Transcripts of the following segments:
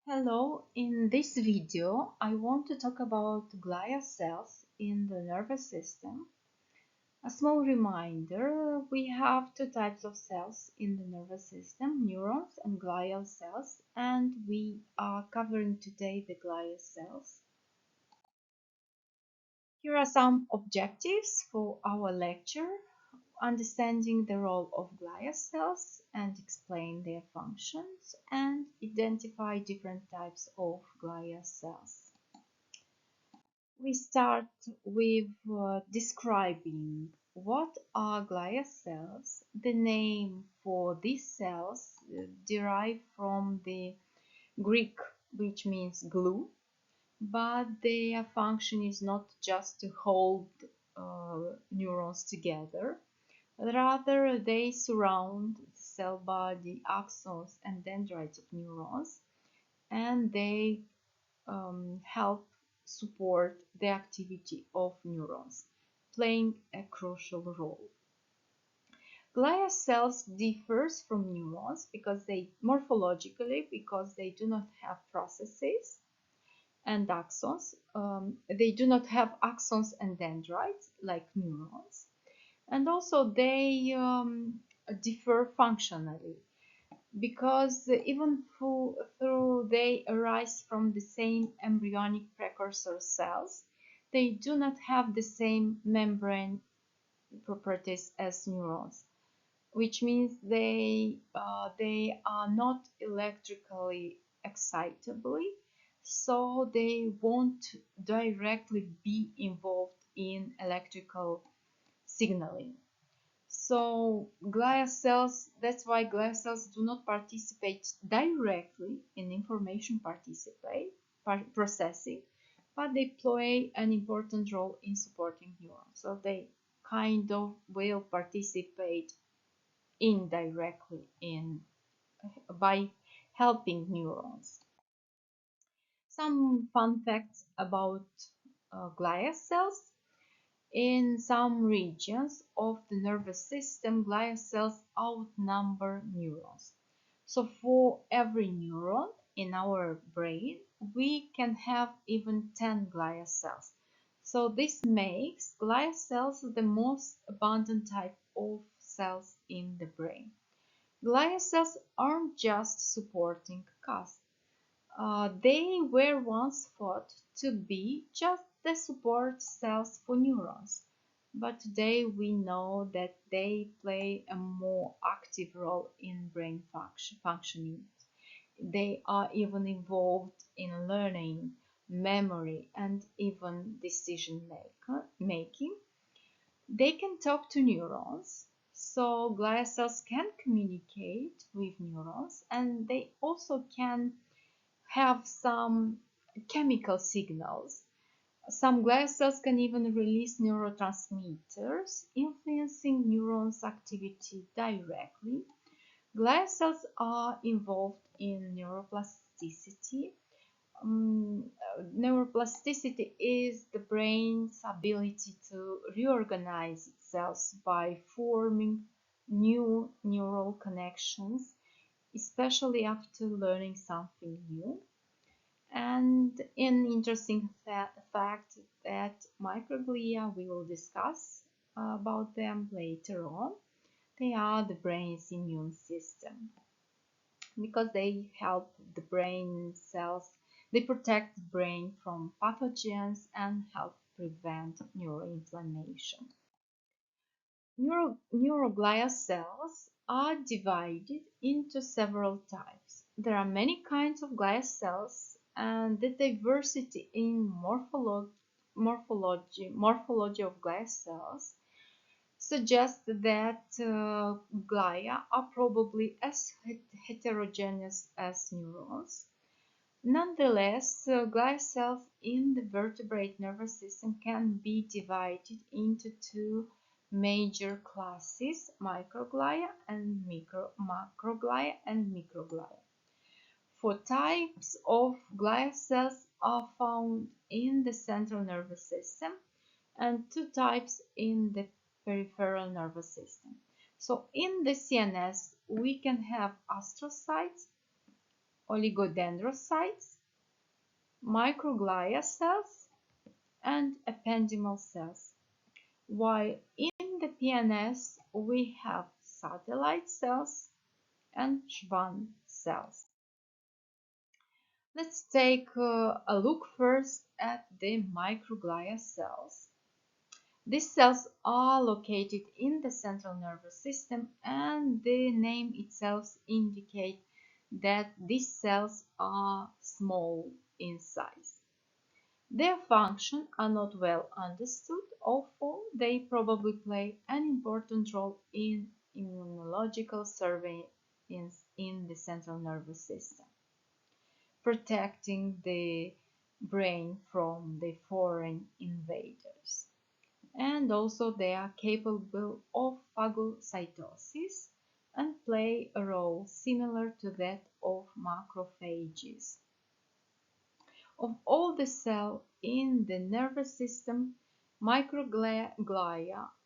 Hello, in this video I want to talk about glial cells in the nervous system. A small reminder, we have two types of cells in the nervous system, neurons and glial cells, and we are covering today the glial cells. Here are some objectives for our lecture: understanding the role of glial cells and explain their functions, and identify different types of glial cells. We start with describing what are glial cells. The name for these cells derive from the Greek, which means glue, but their function is not just to hold neurons together. Rather, they surround the cell body, axons, and dendrites of neurons, and they help support the activity of neurons, playing a crucial role. Glial cells differs from neurons because they do not have processes and axons. They do not have axons and dendrites like neurons, and also they differ functionally because even though they arise from the same embryonic precursor cells, they do not have the same membrane properties as neurons, which means they are not electrically excitable, so they won't directly be involved in electrical signaling. So glial cells, that's why glial cells do not participate directly in information processing, but they play an important role in supporting neurons. So they kind of will participate indirectly in by helping neurons. Some fun facts about glial cells. In some regions of the nervous system, glial cells outnumber neurons. So for every neuron in our brain, we can have even 10 glial cells. So this makes glial cells the most abundant type of cells in the brain. Glial cells aren't just supporting cast. They were once thought to be just the support cells for neurons, but today we know that they play a more active role in brain functioning. They are even involved in learning, memory, and even decision making. They can talk to neurons, so glial cells can communicate with neurons, and they also can have some chemical signals. Some glial cells can even release neurotransmitters, influencing neurons' activity directly. Glial cells are involved in neuroplasticity. Neuroplasticity is the brain's ability to reorganize itself by forming new neural connections, especially after learning something new. And an interesting fact that microglia, we will discuss about them later on. They are the brain's immune system because they help the brain cells, they protect the brain from pathogens and help prevent neuroinflammation. Neuroglial cells are divided into several types. There are many kinds of glial cells, and the diversity in morphology of glial cells suggests that glia are probably as heterogeneous as neurons. Nonetheless, glial cells in the vertebrate nervous system can be divided into two major classes: microglia and macroglia and microglia. Four types of glial cells are found in the central nervous system and two types in the peripheral nervous system. So in the CNS, we can have astrocytes oligodendrocytes, microglia cells, and ependymal cells. While in the PNS we have satellite cells and Schwann cells. Let's take a look first at the microglia cells. These cells are located in the central nervous system, and the name itself indicates that these cells are small in size. Their functions are not well understood, although they probably play an important role in immunological surveillance in the central nervous system, protecting the brain from the foreign invaders. And also they are capable of phagocytosis and play a role similar to that of macrophages. Of all the cells in the nervous system, microglia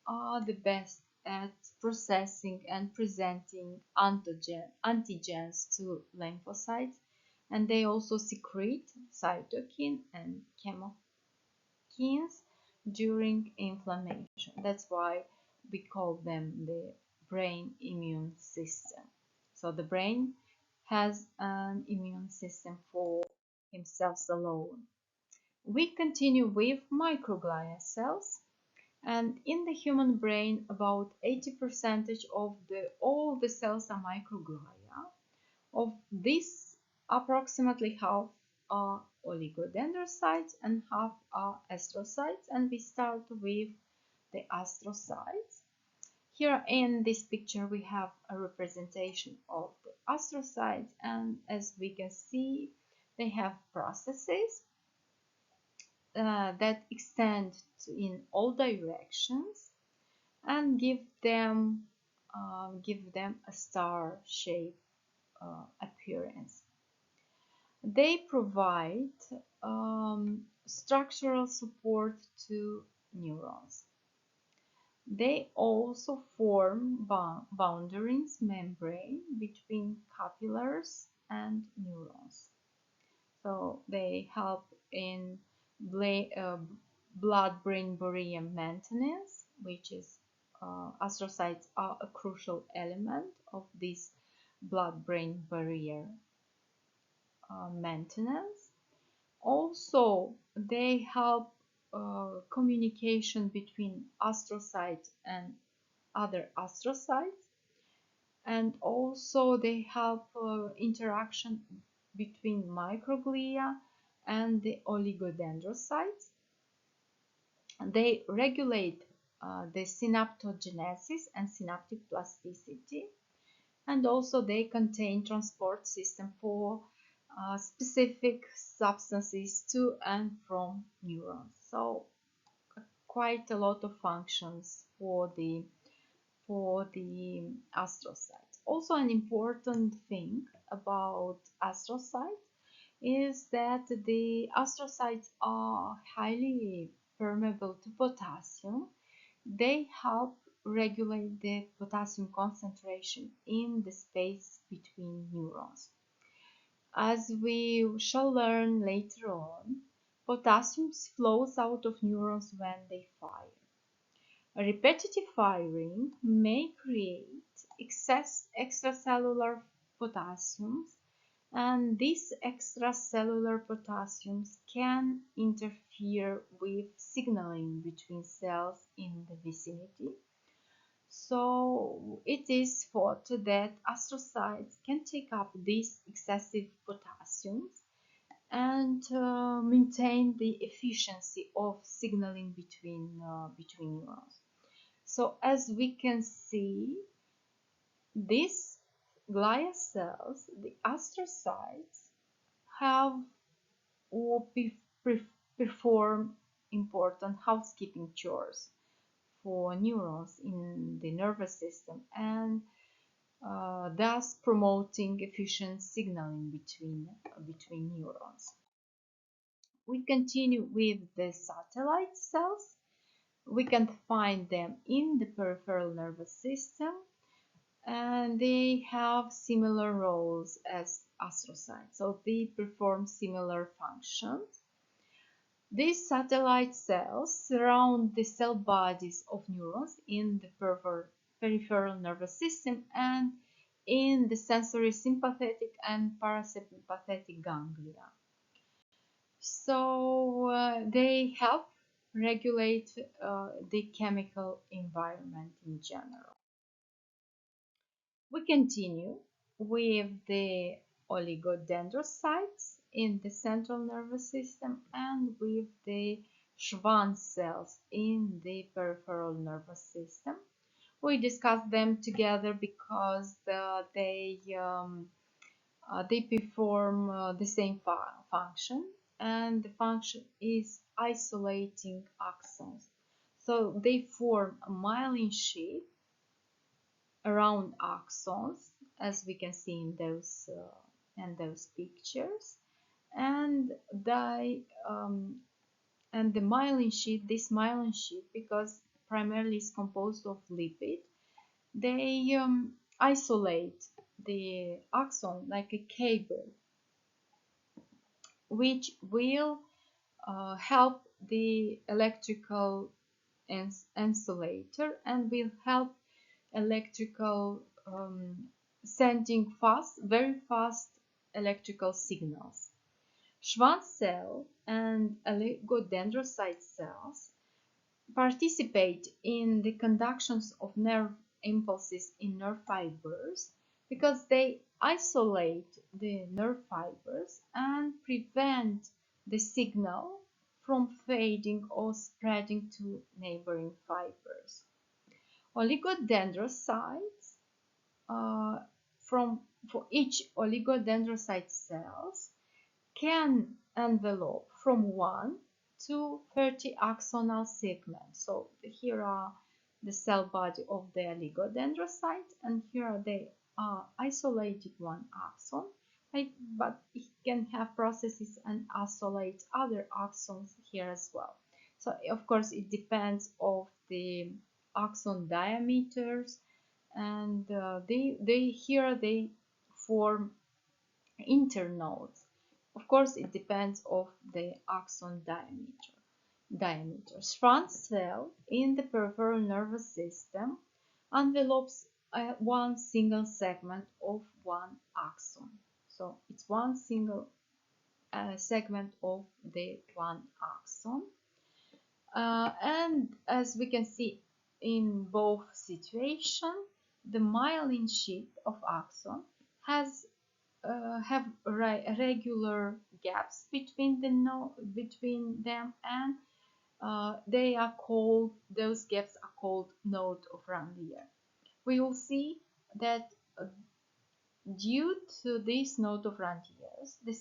are the best at processing and presenting antigens to lymphocytes, and they also secrete cytokine and chemokines during inflammation. That's why we call them the brain immune system. So the brain has an immune system for himself alone. We continue with microglia cells, and in the human brain about 80% of all the cells are microglia. Of this, approximately half are oligodendrocytes and half are astrocytes, and we start with the astrocytes. Here in this picture we have a representation of the astrocytes, and as we can see they have processes that extend in all directions and give them a star-shaped appearance. They provide structural support to neurons. They also form boundaries membrane between capillaries and neurons. So they help in blood-brain barrier maintenance, which is astrocytes are a crucial element of this blood-brain barrier maintenance. Also, they help communication between astrocytes and other astrocytes, and also they help interaction between microglia and the oligodendrocytes. They regulate the synaptogenesis and synaptic plasticity, and also they contain transport system for specific substances to and from neurons. So quite a lot of functions for the astrocytes. Also, an important thing about astrocytes is that the astrocytes are highly permeable to potassium. They help regulate the potassium concentration in the space between neurons. As we shall learn later on, potassium flows out of neurons when they fire. A repetitive firing may create excess extracellular potassiums, and these extracellular potassiums can interfere with signaling between cells in the vicinity. So it is thought that astrocytes can take up these excessive potassiums and maintain the efficiency of signaling between neurons. So as we can see, these glial cells, the astrocytes, have or perform important housekeeping chores for neurons in the nervous system, and thus promoting efficient signaling between neurons. We continue with the satellite cells. We can find them in the peripheral nervous system, and they have similar roles as astrocytes, so they perform similar functions. These satellite cells surround the cell bodies of neurons in the peripheral nervous system and in the sensory sympathetic and parasympathetic ganglia. So they help regulate the chemical environment in general. We continue with the oligodendrocytes in the central nervous system and with the Schwann cells in the peripheral nervous system. We discuss them together because they perform the same function, and the function is isolating axons. So they form a myelin sheath around axons, as we can see in those pictures, and the myelin sheath, this myelin sheath, because primarily is composed of lipid, they isolate the axon like a cable, which will help the electrical insulator and will help electrical sending very fast electrical signals. Schwann cell and oligodendrocyte cells participate in the conductions of nerve impulses in nerve fibers because they isolate the nerve fibers and prevent the signal from fading or spreading to neighboring fibers. Oligodendrocytes uh, for each oligodendrocyte cells can envelop from 1 to 30 axonal segments. So here are the cell body of the oligodendrocyte, and here they are isolated one axon, but it can have processes and isolate other axons here as well. So of course it depends of the axon diameters, and they form internodes. Of course, it depends of the axon diameter. Schwann cell in the peripheral nervous system envelopes one single segment of one axon. So it's one single segment of the one axon. And as we can see in both situations, the myelin sheath of axon have regular gaps between them, and those gaps are called node of Ranvier. We will see that due to this node of Ranvier, the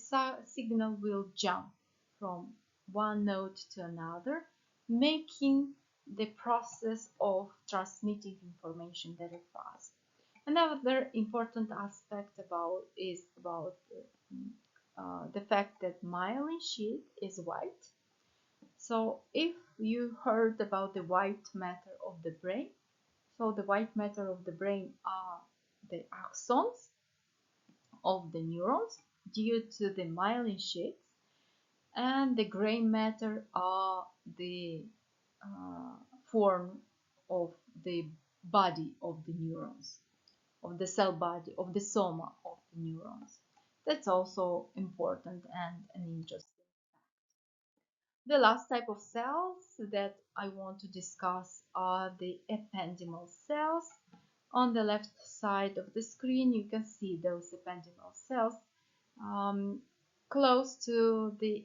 signal will jump from one node to another, making the process of transmitting information very fast. Another important aspect is about the fact that myelin sheath is white. So if you heard about the white matter of the brain, so the white matter of the brain are the axons of the neurons due to the myelin sheaths, and the gray matter are the form of the body of the neurons, of the cell body, of the soma of the neurons. That's also important and an interesting. The last type of cells that I want to discuss are the ependymal cells. On the left side of the screen, you can see those ependymal cells close to the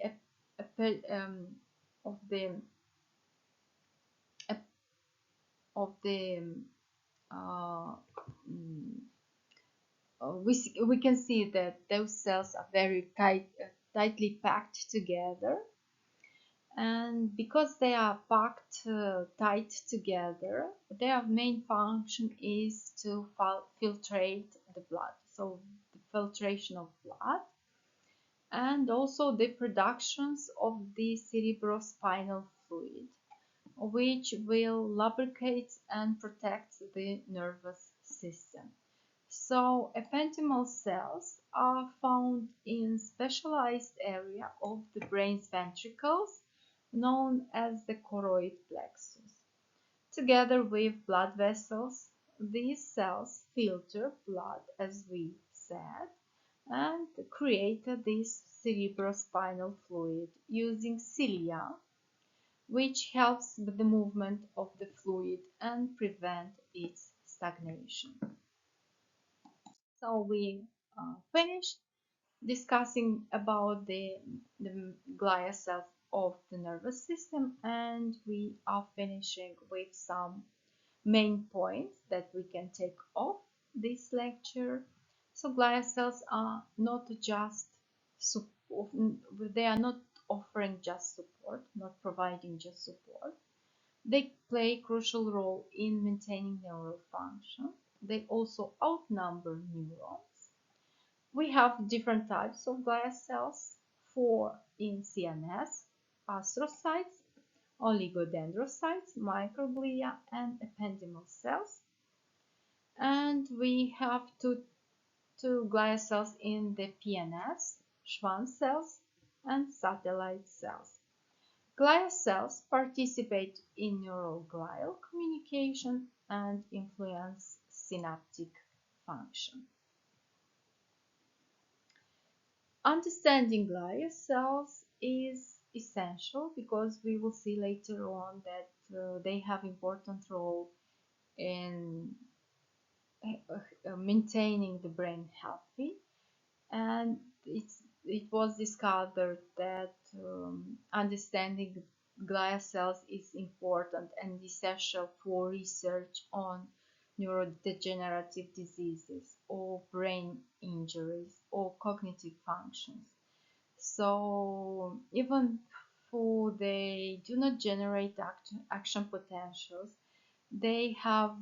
of the uh, we can see that those cells are very tightly packed together, and because they are packed tight together, their main function is to filtrate the blood, so the filtration of blood, and also the productions of the cerebrospinal fluid, which will lubricate and protect the nervous system. So ependymal cells are found in specialized area of the brain's ventricles known as the choroid plexus. Together with blood vessels, these cells filter blood, as we said, and create this cerebrospinal fluid using cilia, which helps with the movement of the fluid and prevent its stagnation. So we finished discussing about the glia cells of the nervous system, and we are finishing with some main points that we can take off this lecture. So glia cells are not just they are not offering just support, not providing just support. They play a crucial role in maintaining neural function. They also outnumber neurons. We have different types of glia cells, 4 in CNS: astrocytes, oligodendrocytes, microglia, and ependymal cells. And we have two glia cells in the PNS: Schwann cells and satellite cells. Glia cells participate in neuroglial communication and influence synaptic function. Understanding glia cells is essential because we will see later on that they have important role in maintaining the brain healthy, and it was discovered that understanding glia cells is important and essential for research on neurodegenerative diseases or brain injuries or cognitive functions. So even though they do not generate action potentials, they have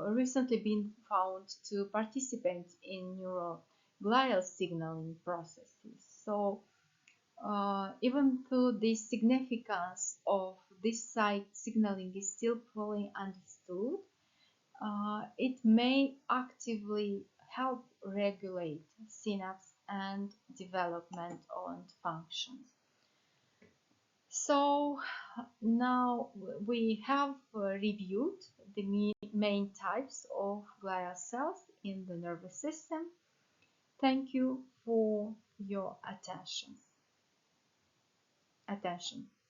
recently been found to participate in neuroglial signaling processes. So even though the significance of this site signaling is still poorly understood, it may actively help regulate synapse and development and functions. So now we have reviewed the main types of glia cells in the nervous system. Thank you for your attention.